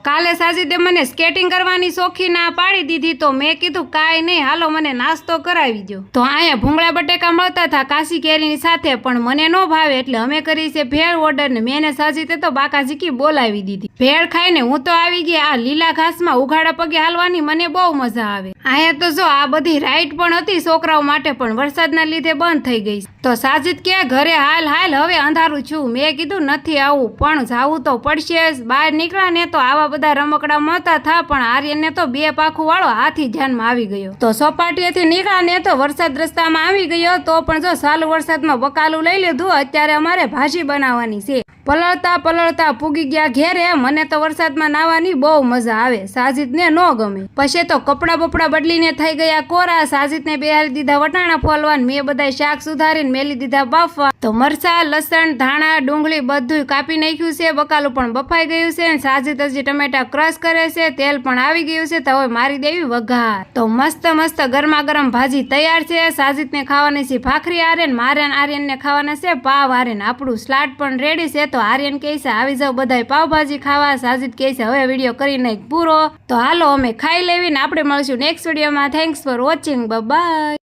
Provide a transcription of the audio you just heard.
કાલે સાજીદે મને સ્કેટિંગ કરવાની શોખી ના પાડી દીધી તો મેં કીધું કાંઈ નહીં, હાલો મને નાસ્તો કરાવી દો. તો અહીંયા ભૂંગળા બટેકા મળતા હતા કાશી કેરીની સાથે, પણ મને ન ભાવે એટલે અમે કરી છે ભેળ ઓર્ડર ને મેં સાજીદે તો બાકાજીકી બોલાવી દીધી. ભેળ ખાઈને હું તો આવી ગઈ આ લીલા ઘાસમાં ઉઘાડા પગે હાલવાની મને બહુ મજા આવે. અહીંયા તો જો આ બધી રાઈડ પણ હતી છોકરાઓ માટે, પણ વરસાદના લીધે બંધ થઈ ગઈ. તો સાજીદ કે ઘરે હાલ હવે અંધારું છું. મેં કીધું નથી આવું, પણ જાવું તો પડશે. બહાર નીકળ્યા ને તો આવા બધા રમકડા મળતા થા, પણ આર્યનને તો 2 પાખું વાળો હાથી ધ્યાનમાં આવી ગયો. તો સોપાટીએથી નીકળ્યા ને તો વરસાદ રસ્તામાં આવી ગયો. તો પણ જો ચાલુ વરસાદમાં બકાલું લઈ લીધું. અત્યારે અમારે ભાજી બનાવવાની છે. પલળતા પૂગી ગયા ઘેરે. મને તો વરસાદમાં નાવાની બહુ મજા આવે, સાજીદને ન ગમે. પછી તો કપડા બપડા બદલીને થઈ ગયા કોરા. સાજીદને બેહારી દીધા વટાણા ફોલવા, મેં બધા શાક સુધારીને મેલી દીધા બાફવા. તો મરચા, લસણ, ધાણા, ડુંગળી બધું કાપી નાખ્યું છે. બકાલું પણ બફાઈ ગયું છે. સાજીદ હજી ટમેટા ક્રશ કરે છે. તેલ પણ આવી ગયું છે. તો હવે મારી દેવી વઘાર. તો મસ્ત ગરમા ગરમ ભાજી તૈયાર છે. સાજીદને ખાવાની છે ભાખરી આર્યન, મારે આર્યનને ખાવાના છે પાવ આર્યન. આપણું સ્લાડ પણ રેડી છે. તો આર્યન કહે છે આવી જાવ બધાય પાવભાજી ખાવા. સાજીદ કહે છે હવે વિડીયો કરી નાખ પૂરો. તો હાલો અમે ખાઈ લેવી ને આપણે મળશું નેક્સ્ટ વિડીયોમાં. Thanks for watching, by.